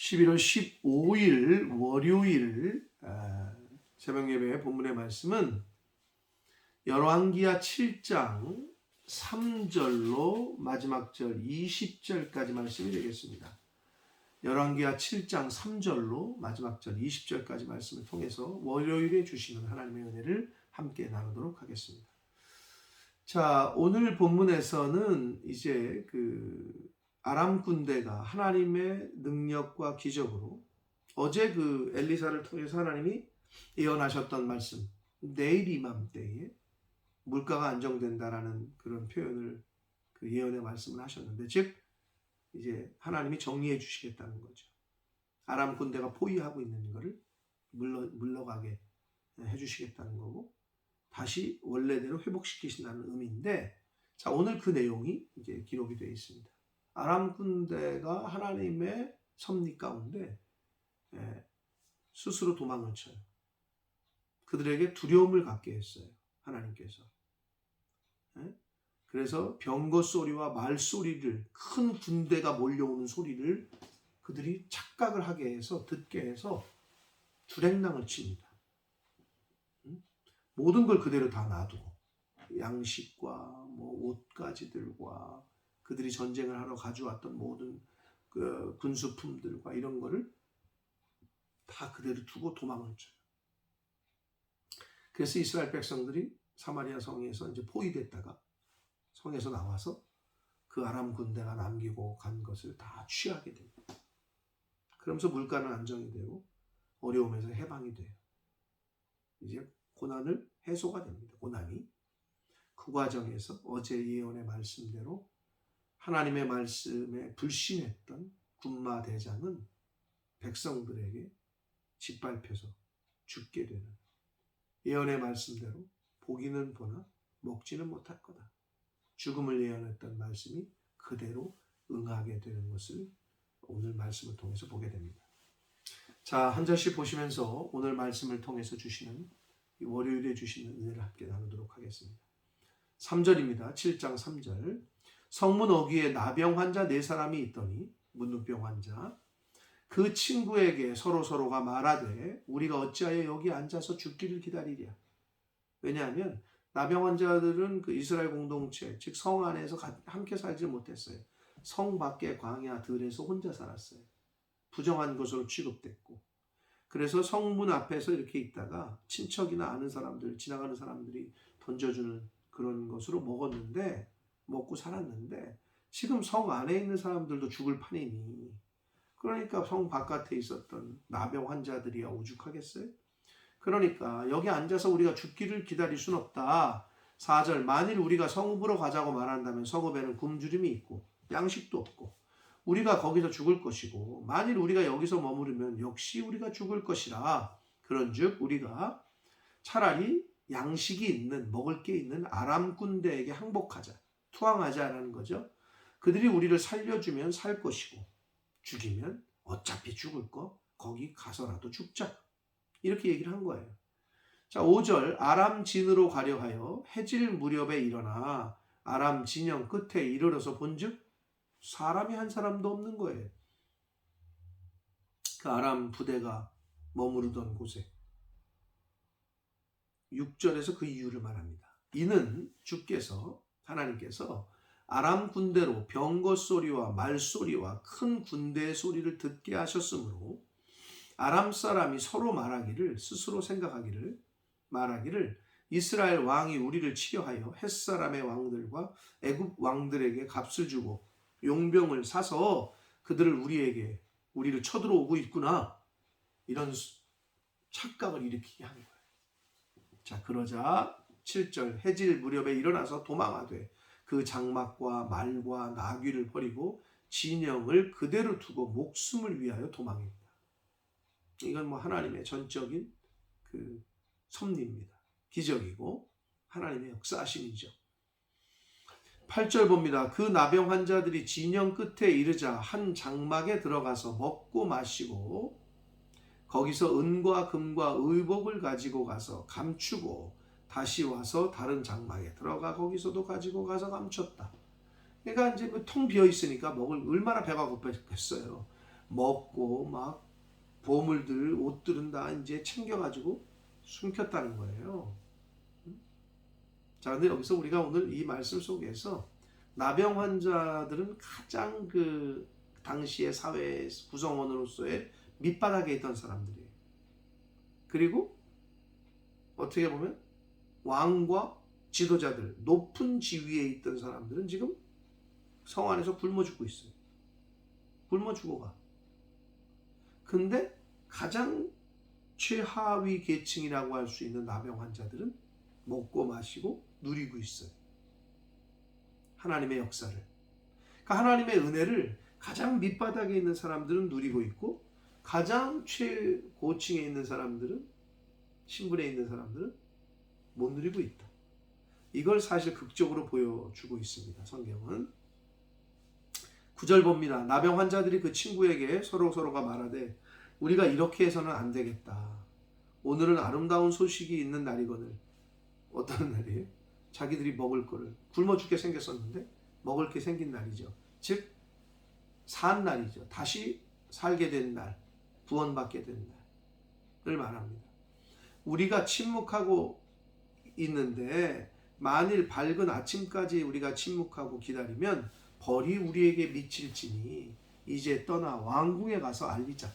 11월 15일 월요일 새벽예배 본문의 말씀은 열왕기하 7장 3절로 마지막 절 20절까지 말씀이 되겠습니다. 열왕기하 7장 3절로 마지막 절 20절까지 말씀을 통해서 월요일에 주시는 하나님의 은혜를 함께 나누도록 하겠습니다. 자, 오늘 본문에서는 이제 아람 군대가 하나님의 능력과 기적으로 어제 엘리사를 통해서 하나님이 예언하셨던 말씀, 내일 이맘때에 물가가 안정된다라는 그런 표현을 예언의 말씀을 하셨는데, 즉 이제 하나님이 정리해 주시겠다는 거죠. 아람 군대가 포위하고 있는 것을 물러가게 해 주시겠다는 거고, 다시 원래대로 회복시키신다는 의미인데, 자, 오늘 그 내용이 이제 기록이 되어 있습니다. 아람 군대가 하나님의 섭리 가운데 스스로 도망을 쳐요. 그들에게 두려움을 갖게 했어요, 하나님께서. 그래서 병거 소리와 말 소리를, 큰 군대가 몰려오는 소리를 그들이 착각을 하게 해서, 듣게 해서 주랭랑을 칩니다. 모든 걸 그대로 다 놔두고, 양식과 옷가지들과 그들이 전쟁을 하러 가져왔던 모든 군수품들과 이런 거를 다 그대로 두고 도망을 쳐요. 그래서 이스라엘 백성들이 사마리아 성에서 이제 포위됐다가 성에서 나와서 그 아람 군대가 남기고 간 것을 다 취하게 됩니다. 그러면서 물가는 안정이 되고 어려움에서 해방이 돼요. 이제 고난을 해소가 됩니다. 고난이. 그 과정에서 어제 예언의 말씀대로 하나님의 말씀에 불신했던 군마 대장은 백성들에게 짓밟혀서 죽게 되는, 예언의 말씀대로 보기는 보나 먹지는 못할 거다, 죽음을 예언했던 말씀이 그대로 응하게 되는 것을 오늘 말씀을 통해서 보게 됩니다. 자, 한 절씩 보시면서 오늘 말씀을 통해서 주시는, 월요일에 주시는 은혜를 함께 나누도록 하겠습니다. 3절입니다. 7장 3절. 성문 어귀에 나병 환자 4사람이 있더니, 문둥병 환자, 그 친구에게 서로가 말하되 우리가 어찌하여 여기 앉아서 죽기를 기다리랴. 왜냐하면 나병 환자들은 이스라엘 공동체, 즉 성 안에서 함께 살지 못했어요. 성 밖의 광야 들에서 혼자 살았어요. 부정한 것으로 취급됐고, 그래서 성문 앞에서 이렇게 있다가 친척이나 아는 사람들, 지나가는 사람들이 던져주는 그런 것으로 먹고 살았는데, 지금 성 안에 있는 사람들도 죽을 판이니, 그러니까 성 바깥에 있었던 나병 환자들이야 오죽하겠어요? 그러니까 여기 앉아서 우리가 죽기를 기다릴 순 없다. 4절. 만일 우리가 성읍으로 가자고 말한다면 성읍에는 굶주림이 있고 양식도 없고 우리가 거기서 죽을 것이고, 만일 우리가 여기서 머무르면 역시 우리가 죽을 것이라. 그런즉 우리가 차라리 양식이 있는, 먹을 게 있는 아람 군대에게 항복하자, 투항하자라는 거죠. 그들이 우리를 살려주면 살 것이고 죽이면 어차피 죽을 거 거기 가서라도 죽자, 이렇게 얘기를 한 거예요. 자, 5절. 아람 진으로 가려 하여 해질 무렵에 일어나 아람 진영 끝에 이르러서 본즉 사람이 한 사람도 없는 거예요. 그 아람 부대가 머무르던 곳에. 6절에서 그 이유를 말합니다. 이는 주께서, 하나님께서 아람 군대로 병거 소리와 말 소리와 큰 군대의 소리를 듣게 하셨으므로 아람 사람이 서로 스스로 생각하기를 말하기를 이스라엘 왕이 우리를 치려하여 햇사람의 왕들과 애굽 왕들에게 값을 주고 용병을 사서 우리를 쳐들어오고 있구나, 이런 착각을 일으키게 하는 거예요. 자, 그러자 7절. 해질 무렵에 일어나서 도망하되 그 장막과 말과 나귀를 버리고 진영을 그대로 두고 목숨을 위하여 도망했다. 이건 하나님의 전적인 섭리입니다. 기적이고 하나님의 역사하심이죠. 8절 봅니다. 그 나병 환자들이 진영 끝에 이르자 한 장막에 들어가서 먹고 마시고 거기서 은과 금과 의복을 가지고 가서 감추고 다시 와서 다른 장막에 들어가 거기서도 가지고 가서 감췄다. 그러니까 이제 통 비어 있으니까 얼마나 배가 고팠겠어요. 먹고 막 보물들, 옷들은 다 이제 챙겨가지고 숨겼다는 거예요. 자, 근데 여기서 우리가 오늘 이 말씀 속에서 나병 환자들은 가장 그 당시의 사회 구성원으로서의 밑바닥에 있던 사람들이에요. 그리고 어떻게 보면 왕과 지도자들, 높은 지위에 있던 사람들은 지금 성 안에서 굶어 죽고 있어요. 굶어 죽어가. 근데 가장 최하위 계층이라고 할 수 있는 나병 환자들은 먹고 마시고 누리고 있어요. 하나님의 역사를. 그러니까 하나님의 은혜를 가장 밑바닥에 있는 사람들은 누리고 있고, 가장 최고층에 있는 사람들은, 신분에 있는 사람들은 못 누리고 있다. 이걸 사실 극적으로 보여주고 있습니다. 성경은. 9절 봅니다. 나병 환자들이 그 친구에게 서로가 말하되 우리가 이렇게 해서는 안 되겠다. 오늘은 아름다운 소식이 있는 날이거늘. 어떤 날이에요? 자기들이 먹을 거를, 굶어 죽게 생겼었는데 먹을 게 생긴 날이죠. 즉 산 날이죠. 다시 살게 된 날, 구원받게 된 날을 말합니다. 우리가 침묵하고 있는데 만일 밝은 아침까지 우리가 침묵하고 기다리면 벌이 우리에게 미칠지니 이제 떠나 왕궁에 가서 알리자.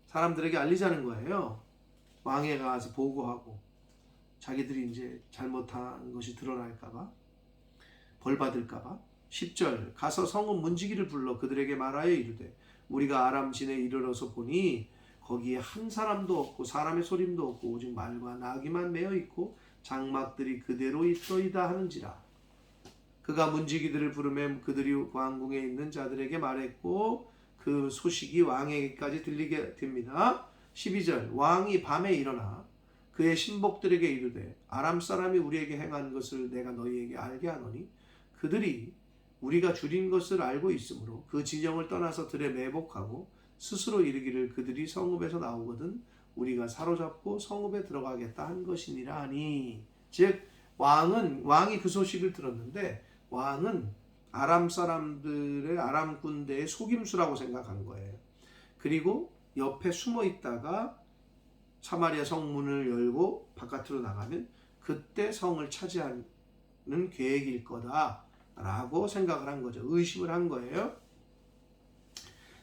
사람들에게 알리자는 거예요. 왕에 가서 보고하고 자기들이 이제 잘못한 것이 드러날까봐, 벌 받을까봐. 10절 가서 성읍 문지기를 불러 그들에게 말하여 이르되 우리가 아람진에 이르러서 보니 거기에 한 사람도 없고 사람의 소림도 없고 오직 말과 나귀만 매어 있고 장막들이 그대로 있더이다 하는지라. 그가 문지기들을 부르매 그들이 왕궁에 있는 자들에게 말했고 그 소식이 왕에게까지 들리게 됩니다. 12절 왕이 밤에 일어나 그의 신복들에게 이르되 아람 사람이 우리에게 행한 것을 내가 너희에게 알게 하노니 그들이 우리가 줄인 것을 알고 있으므로 그 진영을 떠나서 들에 매복하고 스스로 이르기를 그들이 성읍에서 나오거든 우리가 사로잡고 성읍에 들어가겠다 한 것이니라 하니. 즉 왕이 그 소식을 들었는데 왕은 아람 사람들의 아람 군대의 속임수라고 생각한 거예요. 그리고 옆에 숨어 있다가 사마리아 성문을 열고 바깥으로 나가면 그때 성을 차지하는 계획일 거다라고 생각을 한 거죠. 의심을 한 거예요.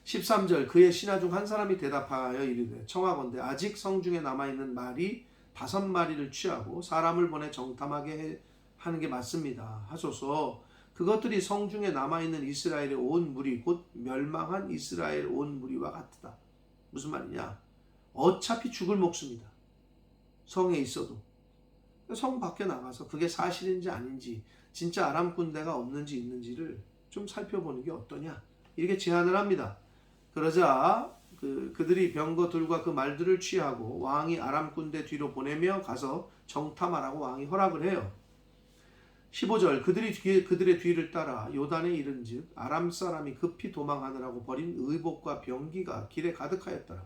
13절 그의 신하 중 한 사람이 대답하여 이르되 청하건대 아직 성중에 남아있는 말이 5마리를 취하고 사람을 보내 정탐하게 하는 게 맞습니다 하소서. 그것들이 성중에 남아있는 이스라엘의 온 무리 곧 멸망한 이스라엘 온 무리와 같다. 무슨 말이냐? 어차피 죽을 목숨이다. 성에 있어도. 성 밖에 나가서 그게 사실인지 아닌지 진짜 아람 군대가 없는지 있는지를 좀 살펴보는 게 어떠냐 이렇게 제안을 합니다. 그러자 그들이 병거들과 그 말들을 취하고 왕이 아람 군대 뒤로 보내며 가서 정탐하라고 왕이 허락을 해요. 15절 그들이 그들의 뒤를 따라 요단에 이른즉 아람 사람이 급히 도망하느라고 버린 의복과 병기가 길에 가득하였더라.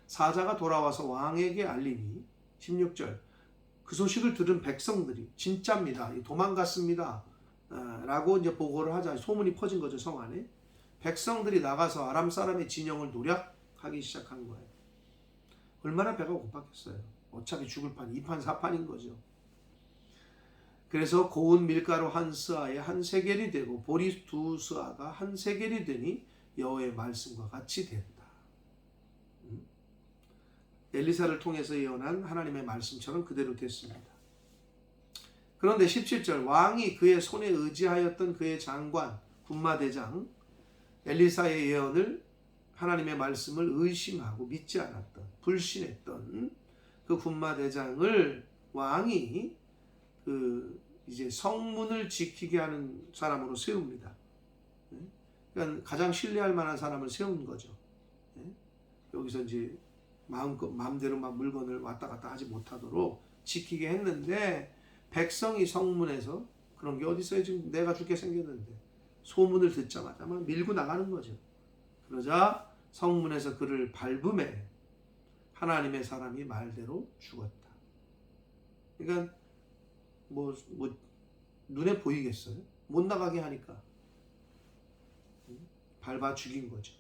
사자가 돌아와서 왕에게 알리니 16절 그 소식을 들은 백성들이 진짜입니다. 도망갔습니다. 라고 이제 보고를 하자 소문이 퍼진 거죠. 성 안에. 백성들이 나가서 아람 사람의 진영을 노략하기 시작한 거예요. 얼마나 배가 고팠겠어요. 어차피 죽을 판 2판 4판인 거죠. 그래서 고운 밀가루 한 스아에 한 세겔이 되고 보리 2스아가 한 세겔이 되니 여호와의 말씀과 같이 됐다. 엘리사를 통해서 예언한 하나님의 말씀처럼 그대로 됐습니다. 그런데 17절 왕이 그의 손에 의지하였던 그의 장관 군마대장 엘리사의 예언을 하나님의 말씀을 의심하고 믿지 않았던 불신했던 그 군마대장을 왕이 이제 성문을 지키게 하는 사람으로 세웁니다. 그러니까 가장 신뢰할 만한 사람을 세운 거죠. 여기서 이제 마음대로 막 물건을 왔다 갔다 하지 못하도록 지키게 했는데 백성이 성문에서 그런 게 어디 있어요? 지금 내가 죽게 생겼는데 소문을 듣자마자 막 밀고 나가는 거죠. 그러자 성문에서 그를 밟음에 하나님의 사람이 말대로 죽었다. 그러니까 뭐 눈에 보이겠어요? 못 나가게 하니까 밟아 죽인 거죠.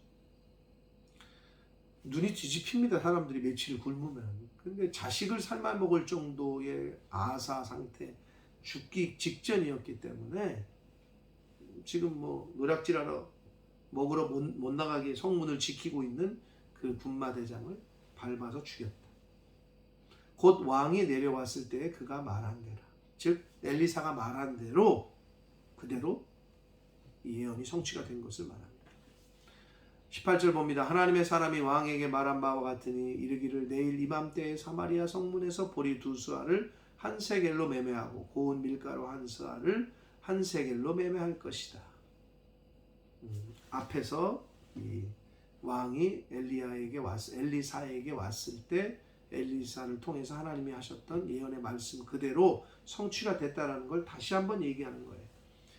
눈이 뒤집힙니다. 사람들이 며칠 굶으면. 근데 자식을 삶아 먹을 정도의 아사 상태, 죽기 직전이었기 때문에 지금 뭐 노략질하러 먹으러 못 나가게 성문을 지키고 있는 그 군마대장을 밟아서 죽였다. 곧 왕이 내려왔을 때 그가 말한 대로, 즉 엘리사가 말한 대로 그대로 이 예언이 성취가 된 것을 말합니다. 18절 봅니다. 하나님의 사람이 왕에게 말한 바와 같으니 이르기를 내일 이맘때에 사마리아 성문에서 보리 2수알을 한 세겔로 매매하고 고운 밀가루 한 스알을 한 세겔로 매매할 것이다. 앞에서 이 왕이 엘리사에게 왔을 때 엘리사를 통해서 하나님이 하셨던 예언의 말씀 그대로 성취가 됐다라는 걸 다시 한번 얘기하는 거예요.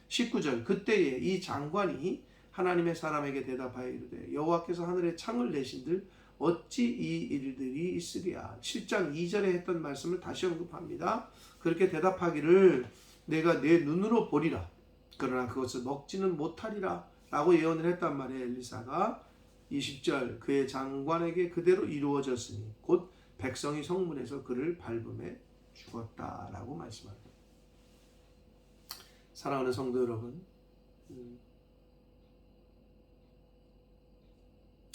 19절 그때에 이 장관이 하나님의 사람에게 대답하여 이르되 여호와께서 하늘에 창을 내신들 어찌 이 일들이 있으랴. 7장 2절에 했던 말씀을 다시 언급합니다. 그렇게 대답하기를 내가 내 눈으로 보리라. 그러나 그것을 먹지는 못하리라 라고 예언을 했단 말이에요. 엘리사가 20절 그의 장관에게 그대로 이루어졌으니 곧 백성이 성문에서 그를 밟음에 죽었다라고 말씀합니다. 사랑하는 성도 여러분,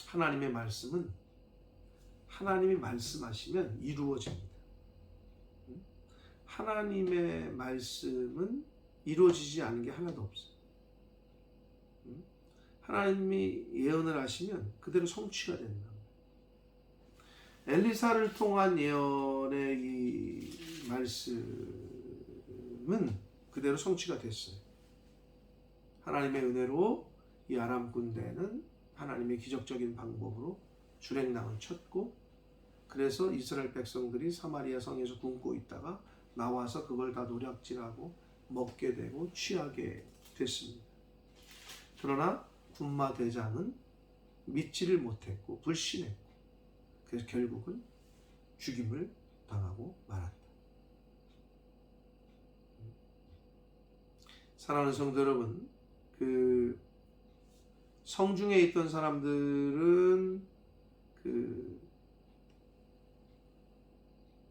하나님의 말씀은 하나님이 말씀하시면 이루어집니다. 하나님의 말씀은 이루어지지 않은 게 하나도 없어요. 하나님이 예언을 하시면 그대로 성취가 된다. 엘리사를 통한 예언의 이 말씀은 그대로 성취가 됐어요. 하나님의 은혜로 이 아람 군대는 하나님의 기적적인 방법으로 주랭랑을 쳤고, 그래서 이스라엘 백성들이 사마리아 성에서 굶고 있다가 나와서 그걸 다 노략질하고 먹게 되고 취하게 됐습니다. 그러나 군마 대장은 믿지를 못했고 불신했고, 그래서 결국은 죽임을 당하고 말았다. 사랑하는 성도 여러분, 그 성중에 있던 사람들은 그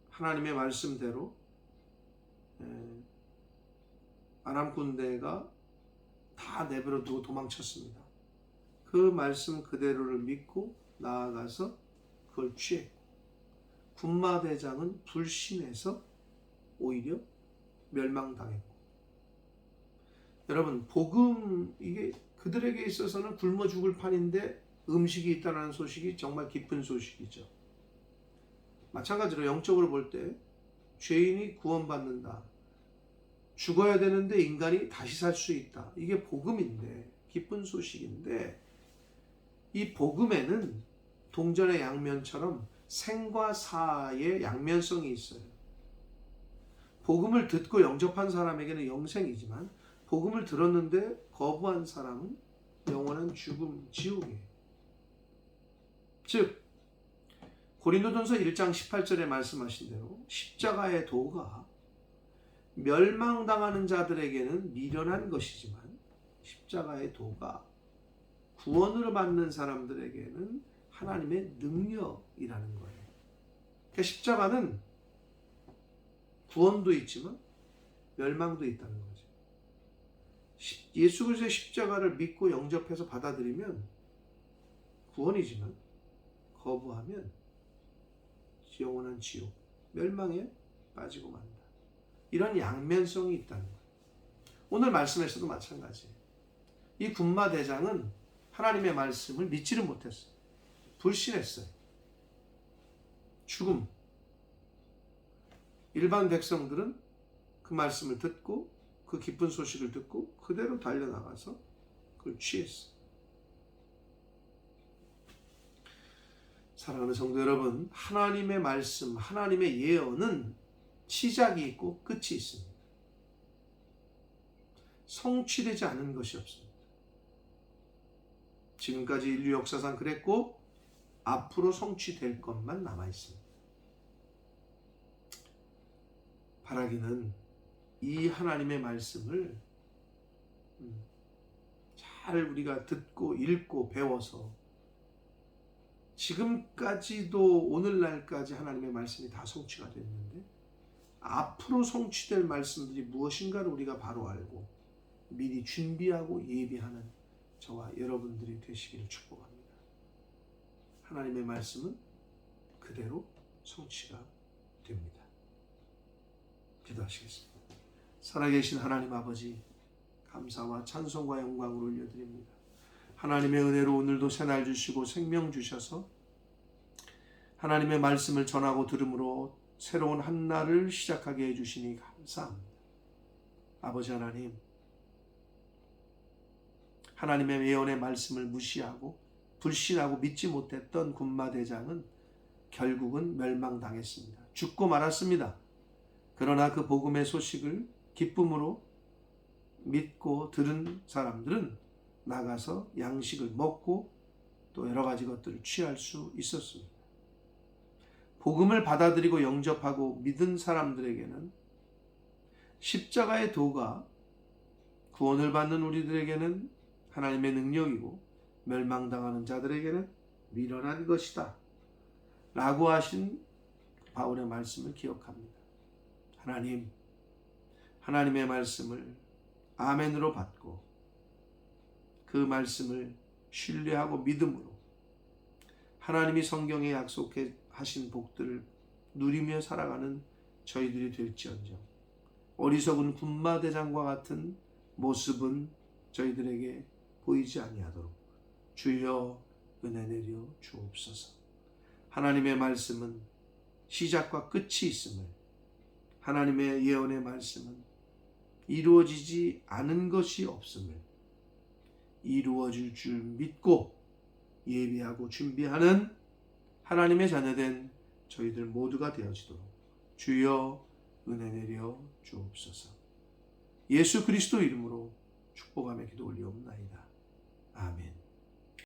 하나님의 말씀대로 아람 군대가 다 내버려 두고 도망쳤습니다. 그 말씀 그대로를 믿고 나아가서 그걸 취했고, 군마대장은 불신해서 오히려 멸망당했고. 여러분, 복음, 이게 그들에게 있어서는 굶어 죽을 판인데 음식이 있다는 소식이 정말 기쁜 소식이죠. 마찬가지로 영적으로 볼 때 죄인이 구원받는다, 죽어야 되는데 인간이 다시 살 수 있다, 이게 복음인데, 기쁜 소식인데, 이 복음에는 동전의 양면처럼 생과 사의 양면성이 있어요. 복음을 듣고 영접한 사람에게는 영생이지만 복음을 들었는데 거부한 사람은 영원한 죽음, 지옥이에요. 즉 고린도전서 1장 18절에 말씀하신 대로 십자가의 도가 멸망당하는 자들에게는 미련한 것이지만 십자가의 도가 구원을 받는 사람들에게는 하나님의 능력이라는 거예요. 그러니까 십자가는 구원도 있지만 멸망도 있다는 거죠. 예수 그리스도의 십자가를 믿고 영접해서 받아들이면 구원이지만 거부하면 영원한 지옥, 멸망에 빠지고 만다. 이런 양면성이 있다는 거예요. 오늘 말씀에서도 마찬가지예요. 이 군마대장은 하나님의 말씀을 믿지를 못했어요. 불신했어요. 죽음. 일반 백성들은 그 말씀을 듣고 그 기쁜 소식을 듣고 그대로 달려나가서 그걸 취했어요. 사랑하는 성도 여러분, 하나님의 말씀, 하나님의 예언은 시작이 있고 끝이 있습니다. 성취되지 않은 것이 없습니다. 지금까지 인류 역사상 그랬고 앞으로 성취될 것만 남아 있습니다. 바라기는 이 하나님의 말씀을 잘 우리가 듣고 읽고 배워서 지금까지도 오늘날까지 하나님의 말씀이 다 성취가 됐는데 앞으로 성취될 말씀들이 무엇인가를 우리가 바로 알고 미리 준비하고 예비하는 저와 여러분들이 되시기를 축복합니다. 하나님의 말씀은 그대로 성취가 됩니다. 기도하시겠습니다. 살아계신 하나님 아버지, 감사와 찬송과 영광을 올려드립니다. 하나님의 은혜로 오늘도 새날 주시고 생명 주셔서 하나님의 말씀을 전하고 들음으로 새로운 한 날을 시작하게 해주시니 감사합니다. 아버지 하나님, 하나님의 예언의 말씀을 무시하고 불신하고 믿지 못했던 군마대장은 결국은 멸망당했습니다. 죽고 말았습니다. 그러나 그 복음의 소식을 기쁨으로 믿고 들은 사람들은 나가서 양식을 먹고 또 여러 가지 것들을 취할 수 있었습니다. 복음을 받아들이고 영접하고 믿은 사람들에게는 십자가의 도가 구원을 받는 우리들에게는 하나님의 능력이고 멸망당하는 자들에게는 미련한 것이다 라고 하신 바울의 말씀을 기억합니다. 하나님, 하나님의 말씀을 아멘으로 받고 그 말씀을 신뢰하고 믿음으로 하나님이 성경에 약속하신 복들을 누리며 살아가는 저희들이 될지언정 어리석은 군마대장과 같은 모습은 저희들에게 보이지 아니하도록 주여 은혜 내려 주옵소서. 하나님의 말씀은 시작과 끝이 있음을, 하나님의 예언의 말씀은 이루어지지 않은 것이 없음을 이루어질 줄 믿고 예비하고 준비하는 하나님의 자녀된 저희들 모두가 되어지도록 주여 은혜 내려 주옵소서. 예수 그리스도 이름으로 축복하며 기도 올리옵나이다. 아멘.